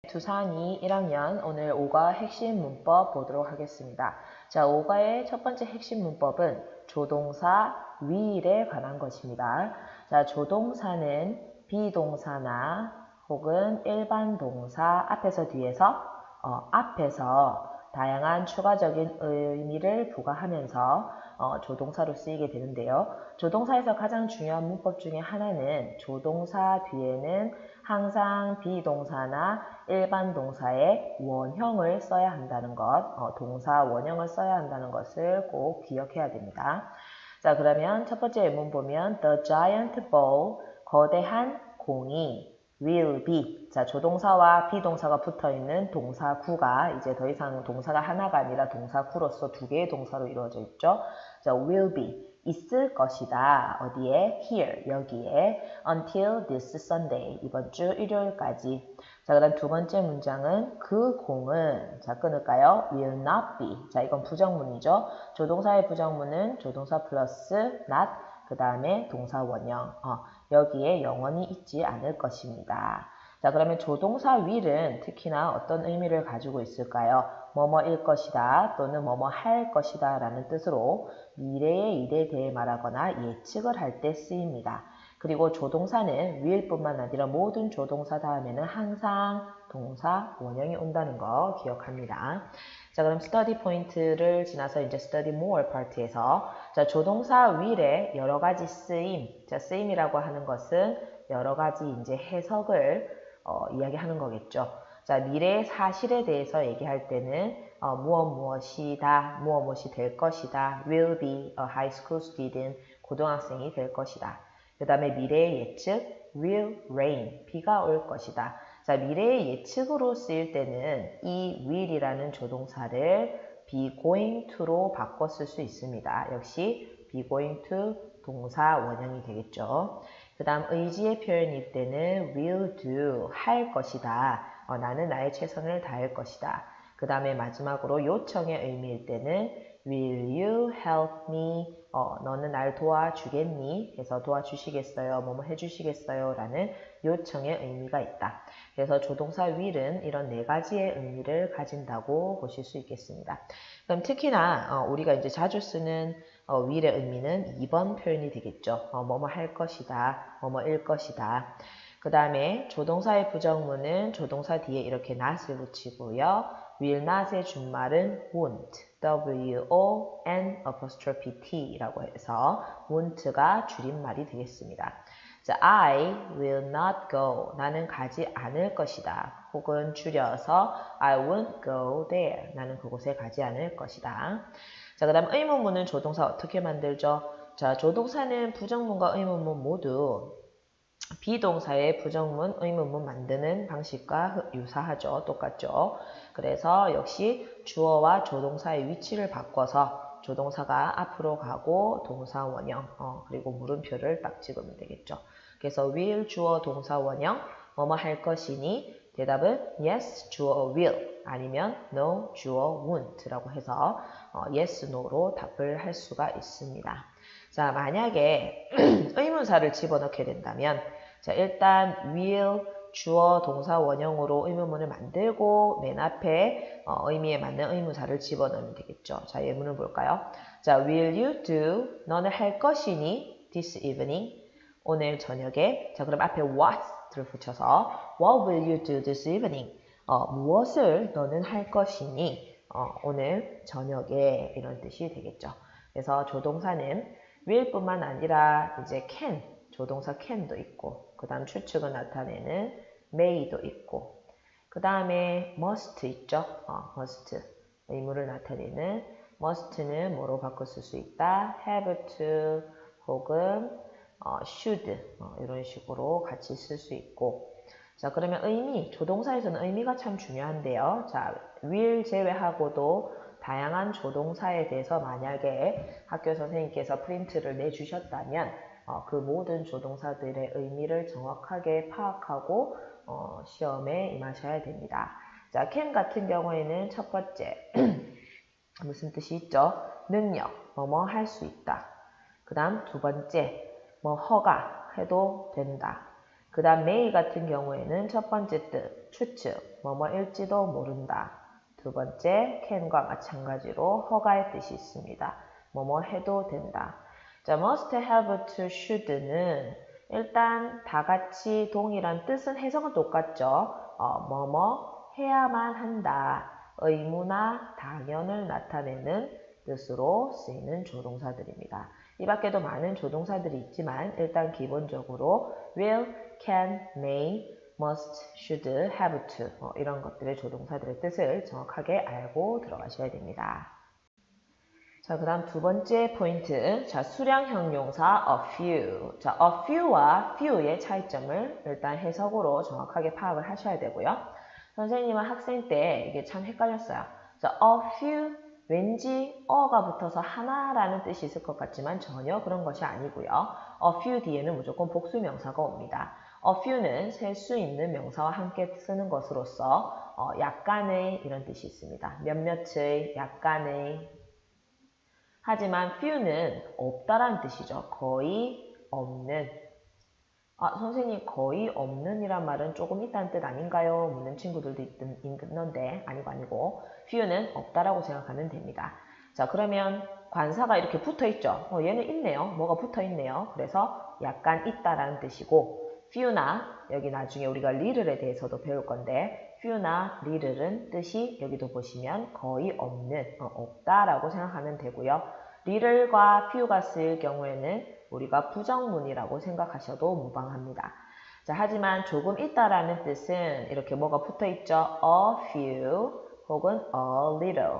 두산이 1학년 오늘 5과 핵심 문법 보도록 하겠습니다. 자, 5과의 첫 번째 핵심 문법은 조동사 will에 관한 것입니다. 자, 조동사는 비동사나 혹은 일반 동사 앞에서 뒤에서 앞에서 다양한 추가적인 의미를 부과하면서 조동사로 쓰이게 되는데요. 조동사에서 가장 중요한 문법 중에 하나는 조동사 뒤에는 항상 비동사나 일반 동사의 원형을 써야 한다는 것, 동사 원형을 써야 한다는 것을 꼭 기억해야 됩니다. 자, 그러면 첫 번째 예문 보면 The giant ball, 거대한 공이 will be. 자, 조동사와 비동사가 붙어있는 동사구가 이제 더 이상 동사가 하나가 아니라 동사구로서 두 개의 동사로 이루어져 있죠. 자, will be. 있을 것이다. 어디에? Here. 여기에. Until this Sunday. 이번 주 일요일까지. 자, 그 다음 두 번째 문장은 그 공은, 자, 끊을까요? will not be. 자, 이건 부정문이죠. 조동사의 부정문은 조동사 플러스 not, 그 다음에 동사 원형. 여기에 영원히 있지 않을 것입니다. 자, 그러면 조동사 will은 특히나 어떤 의미를 가지고 있을까요? 뭐뭐일 것이다 또는 뭐뭐 할 것이다 라는 뜻으로 미래의 일에 대해 말하거나 예측을 할 때 쓰입니다. 그리고 조동사는 will뿐만 아니라 모든 조동사 다음에는 항상 동사 원형이 온다는 거 기억합니다. 자, 그럼 스터디 포인트를 지나서 이제 스터디 more 파트에서 자, 조동사 will의 여러 가지 쓰임. 자, 쓰임이라고 하는 것은 여러 가지 이제 해석을 이야기하는 거겠죠. 자, 미래의 사실에 대해서 얘기할 때는 무엇이 될 것이다. will be a high school student, 고등학생이 될 것이다. 그 다음에 미래의 예측, will rain, 비가 올 것이다. 자, 미래의 예측으로 쓰일 때는 이 will이라는 조동사를 be going to로 바꿔 쓸 수 있습니다. 역시 be going to 동사 원형이 되겠죠. 그 다음 의지의 표현일 때는 will do, 할 것이다. 나는 나의 최선을 다할 것이다. 그 다음에 마지막으로 요청의 의미일 때는 will you help me? 너는 날 도와주겠니? 해서 도와주시겠어요? 뭐뭐 해주시겠어요? 라는 요청의 의미가 있다. 그래서 조동사 will은 이런 네 가지의 의미를 가진다고 보실 수 있겠습니다. 그럼 특히나 우리가 이제 자주 쓰는 will의 의미는 2번 표현이 되겠죠. 뭐뭐 할 것이다, 뭐뭐일 것이다. 그 다음에 조동사의 부정문은 조동사 뒤에 이렇게 not을 붙이고요. will not의 준말은 won't, w-o-n'-t-라고 해서 won't가 줄임말이 되겠습니다. 자, I will not go. 나는 가지 않을 것이다. 혹은 줄여서 I won't go there. 나는 그곳에 가지 않을 것이다. 자, 그 다음 의문문은 조동사 어떻게 만들죠? 자, 조동사는 부정문과 의문문 모두 비동사의 부정문, 의문문 만드는 방식과 유사하죠. 똑같죠. 그래서 역시 주어와 조동사의 위치를 바꿔서 조동사가 앞으로 가고 동사 원형, 그리고 물음표를 딱 찍으면 되겠죠. 그래서 will 주어 동사 원형, 뭐뭐 할 것이니 대답은 yes 주어 will 아니면 no 주어 won't라고 해서 yes, no로 답을 할 수가 있습니다. 자, 만약에 의문사를 집어넣게 된다면 자, 일단 will 주어 동사 원형으로 의문문을 만들고 맨 앞에 의미에 맞는 의문사를 집어넣으면 되겠죠. 자, 예문을 볼까요? 자, will you do? 너는 할 것이니? This evening? 오늘 저녁에. 자, 그럼 앞에 what를 붙여서 what will you do this evening? 무엇을 너는 할 것이니? 오늘 저녁에 이런 뜻이 되겠죠. 그래서 조동사는 will뿐만 아니라 이제 can, 조동사 can도 있고 그 다음 추측을 나타내는 may도 있고 그 다음에 must 있죠. must, 의무를 나타내는 must는 뭐로 바꿔 쓸 수 있다? have to 혹은 should 이런 식으로 같이 쓸 수 있고 자, 그러면 의미, 조동사에서는 의미가 참 중요한데요. 자, will 제외하고도 다양한 조동사에 대해서 만약에 학교 선생님께서 프린트를 내주셨다면 그 모든 조동사들의 의미를 정확하게 파악하고 시험에 임하셔야 됩니다. 자, can 같은 경우에는 첫 번째 무슨 뜻이 있죠? 능력, 뭐뭐 할 수 있다. 그 다음 두 번째, 뭐 허가 해도 된다. 그 다음 may 같은 경우에는 첫 번째 뜻, 추측, 뭐뭐일지도 모른다. 두 번째, can과 마찬가지로 허가의 뜻이 있습니다. 뭐뭐 해도 된다. 자, must, have, to, should는 일단 다 같이 동일한 뜻은 해석은 똑같죠. 뭐뭐 해야만 한다. 의무나 당연을 나타내는 뜻으로 쓰이는 조동사들입니다. 이 밖에도 많은 조동사들이 있지만 일단 기본적으로 will, can, may, must, should, have to 이런 것들의 조동사들의 뜻을 정확하게 알고 들어가셔야 됩니다. 자, 그 다음 두 번째 포인트. 자, 수량형 용사 a few. 자, a few와 few의 차이점을 일단 해석으로 정확하게 파악을 하셔야 되고요. 선생님은 학생 때 이게 참 헷갈렸어요. 자, a few 왠지 어가 붙어서 하나라는 뜻이 있을 것 같지만 전혀 그런 것이 아니고요. a few 뒤에는 무조건 복수 명사가 옵니다. a few는 셀 수 있는 명사와 함께 쓰는 것으로서 약간의 이런 뜻이 있습니다. 몇몇의, 약간의. 하지만 few는 없다라는 뜻이죠. 거의 없는. 선생님 거의 없는 이란 말은 조금 있다는 뜻 아닌가요? 묻는 친구들도 있는데 아니고 few는 없다라고 생각하면 됩니다. 자, 그러면 관사가 이렇게 붙어있죠. 얘는 있네요. 뭐가 붙어있네요. 그래서 약간 있다라는 뜻이고 few나 여기 나중에 우리가 little에 대해서도 배울 건데 few나 little은 뜻이 여기도 보시면 거의 없는, 없다라고 생각하면 되고요. little과 few가 쓰일 경우에는 우리가 부정문이라고 생각하셔도 무방합니다. 자, 하지만 조금 있다라는 뜻은 이렇게 뭐가 붙어있죠? a few 혹은 a little,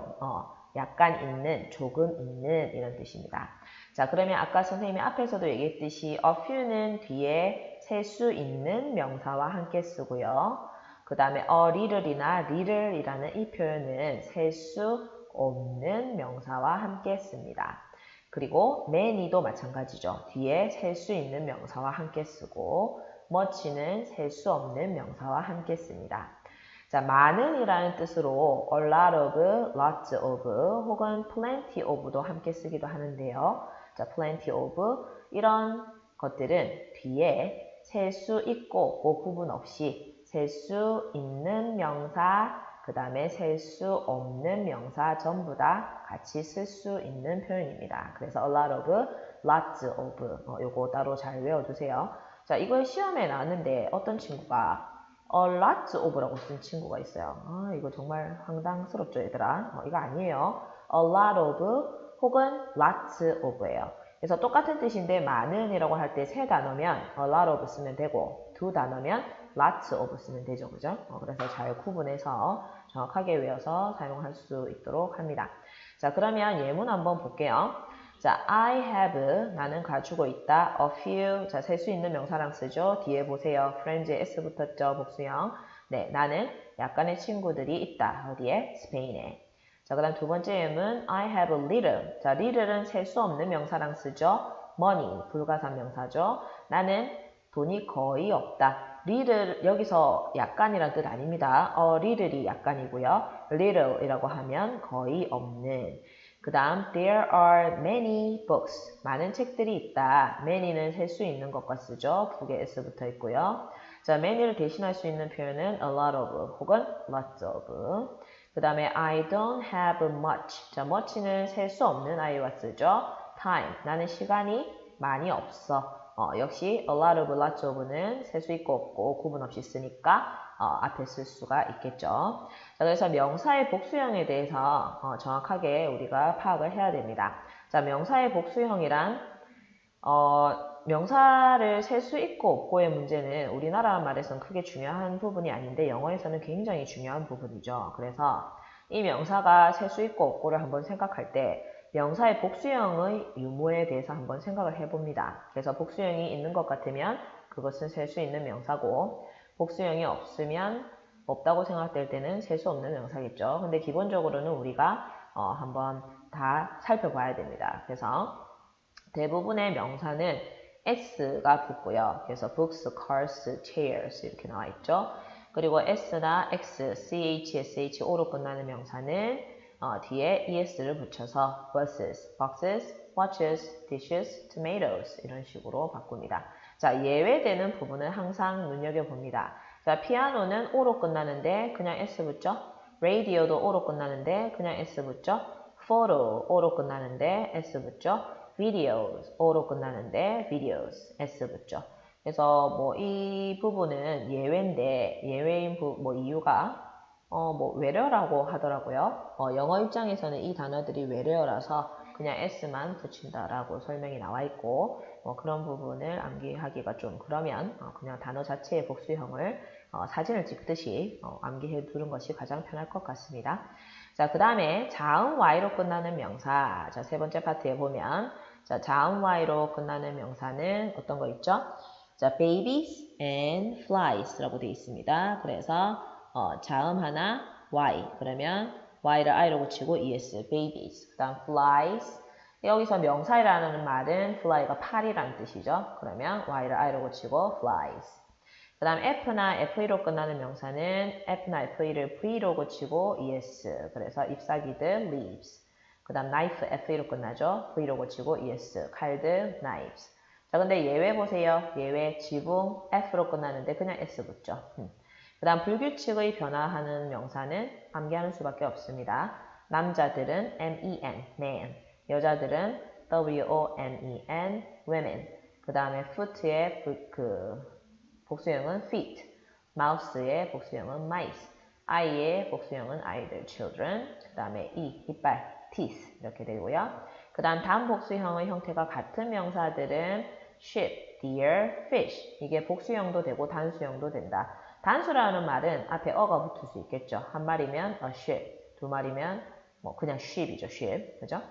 약간 있는, 조금 있는 이런 뜻입니다. 자, 그러면 아까 선생님이 앞에서도 얘기했듯이 a few는 뒤에 셀 수 있는 명사와 함께 쓰고요. 그 다음에 a little이나 little이라는 이 표현은 셀 수 없는 명사와 함께 씁니다. 그리고 many도 마찬가지죠. 뒤에 셀 수 있는 명사와 함께 쓰고 much는 셀 수 없는 명사와 함께 씁니다. 자, 많은 이라는 뜻으로 a lot of, lots of 혹은 plenty of도 함께 쓰기도 하는데요. 자, plenty of 이런 것들은 뒤에 셀 수 있고 그 구분 없이 셀 수 있는 명사 그 다음에 셀 수 없는 명사 전부 다 같이 쓸 수 있는 표현입니다. 그래서 a lot of, lots of 요거 따로 잘 외워두세요. 자, 이걸 시험에 나왔는데 어떤 친구가 a lot of라고 쓴 친구가 있어요. 이거 정말 황당스럽죠, 얘들아? 이거 아니에요. a lot of 혹은 lots of예요. 그래서 똑같은 뜻인데 많은 이라고 할 때 세 단어면 a lot of 쓰면 되고 두 단어면 lots of 쓰면 되죠. 그죠? 그래서 잘 구분해서 정확하게 외워서 사용할 수 있도록 합니다. 자, 그러면 예문 한번 볼게요. 자, I have, 나는 가지고 있다. a few, 자, 셀 수 있는 명사랑 쓰죠. 뒤에 보세요. friends에 s 붙었죠. 복수형. 네, 나는 약간의 친구들이 있다. 어디에? 스페인에. 자, 그 다음 두 번째 예문 I have a little. 자, little은 셀 수 없는 명사랑 쓰죠. money, 불가산 명사죠. 나는 돈이 거의 없다. little, 여기서 약간이란 뜻 아닙니다. little이 약간이고요. little이라고 하면 거의 없는. 그 다음 there are many books. 많은 책들이 있다. many는 셀 수 있는 것과 쓰죠. 북에 s 붙어 있고요. 자, many를 대신할 수 있는 표현은 a lot of 혹은 lots of. 그 다음에 I don't have much. 자, much는 셀 수 없는 I와 쓰죠. time. 나는 시간이 많이 없어. 역시 a lot of, lots of는 셀 수 있고 없고 구분 없이 쓰니까 앞에 쓸 수가 있겠죠. 자, 그래서 명사의 복수형에 대해서 정확하게 우리가 파악을 해야 됩니다. 자, 명사의 복수형이란 명사를 셀 수 있고 없고의 문제는 우리나라 말에서는 크게 중요한 부분이 아닌데 영어에서는 굉장히 중요한 부분이죠. 그래서 이 명사가 셀 수 있고 없고를 한번 생각할 때 명사의 복수형의 유무에 대해서 한번 생각을 해봅니다. 그래서 복수형이 있는 것 같으면 그것은 셀 수 있는 명사고 복수형이 없으면 없다고 생각될 때는 셀 수 없는 명사겠죠. 근데 기본적으로는 우리가 한번 다 살펴봐야 됩니다. 그래서 대부분의 명사는 s가 붙고요. 그래서 books, cars, chairs 이렇게 나와 있죠. 그리고 s나 x, ch, sho로 끝나는 명사는 뒤에 es를 붙여서 buses, boxes, watches, dishes, tomatoes 이런 식으로 바꿉니다. 자, 예외되는 부분은 항상 눈여겨봅니다. 자, 자, 피아노는 O로 끝나는데 그냥 S 붙죠? radio도 O로 끝나는데 그냥 S 붙죠? photo O로 끝나는데 S 붙죠? videos O로 끝나는데 videos S 붙죠? 그래서 뭐 이 부분은 예외인데 예외인 뭐 이유가 뭐 외래어라고 하더라고요. 영어 입장에서는 이 단어들이 외래어라서 그냥 S만 붙인다라고 설명이 나와 있고 그런 부분을 암기하기가 좀 그러면 그냥 단어 자체의 복수형을 사진을 찍듯이 암기해 두는 것이 가장 편할 것 같습니다. 자, 그 다음에 자음 Y로 끝나는 명사. 자, 세 번째 파트에 보면 자, 자음 Y로 끝나는 명사는 어떤 거 있죠? 자, babies and flies라고 되어 있습니다. 그래서 자음 하나 Y 그러면 Y를 I로 고치고 ES babies 그 다음 flies 여기서 명사이라는 말은 fly가 팔이라는 뜻이죠. 그러면 Y를 I로 고치고 flies 그 다음 F나 FE로 끝나는 명사는 F나 FE를 V로 고치고 ES 그래서 잎사귀들 leaves 그 다음 knife FE로 끝나죠. V로 고치고 ES 칼들 knives 자 근데 예외 보세요. 예외 지붕 F로 끝나는데 그냥 S 붙죠. 그 다음 불규칙의 변화하는 명사는 암기하는 수밖에 없습니다. 남자들은 men, man 여자들은 women, women 그 다음에 foot의 복수형은 feet, mouse의 복수형은 mice, eye의 복수형은 아이들, children, 그 다음에 이빨, teeth 이렇게 되고요. 그 다음 복수형의 형태가 같은 명사들은 sheep, deer, fish 이게 복수형도 되고 단수형도 된다. 단수라는 말은 앞에 어가 붙을 수 있겠죠. 한 마리면 a sheep, 두 마리면 뭐 그냥 sheep이죠, sheep, 그죠?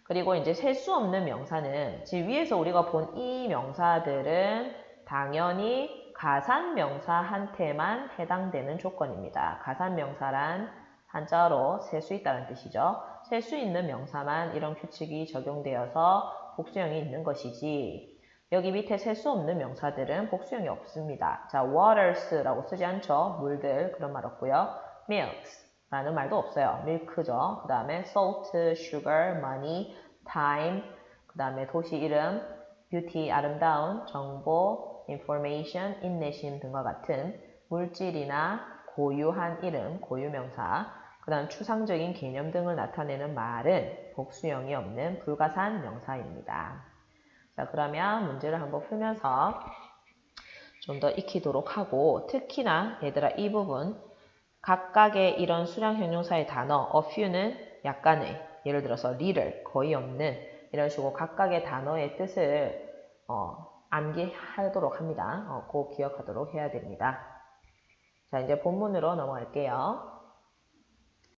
그리고 이제 셀 수 없는 명사는 지금 위에서 우리가 본 이 명사들은 당연히 가산명사한테만 해당되는 조건입니다. 가산명사란 한자어로 셀 수 있다는 뜻이죠. 셀 수 있는 명사만 이런 규칙이 적용되어서 복수형이 있는 것이지 여기 밑에 셀 수 없는 명사들은 복수형이 없습니다. 자, waters라고 쓰지 않죠. 물들 그런 말 없고요. milks 라는 말도 없어요. 밀크죠. 그 다음에 salt, sugar, money, time 그 다음에 도시 이름, beauty 아름다운, 정보, information, 인내심 등과 같은 물질이나 고유한 이름, 고유명사 그 다음 추상적인 개념 등을 나타내는 말은 복수형이 없는 불가산 명사입니다. 자, 그러면 문제를 한번 풀면서 좀 더 익히도록 하고 특히나 얘들아 이 부분 각각의 이런 수량 형용사의 단어 a few는 약간의 예를 들어서 little 거의 없는 이런 식으로 각각의 단어의 뜻을 암기하도록 합니다. 꼭 기억하도록 해야 됩니다. 자, 이제 본문으로 넘어갈게요.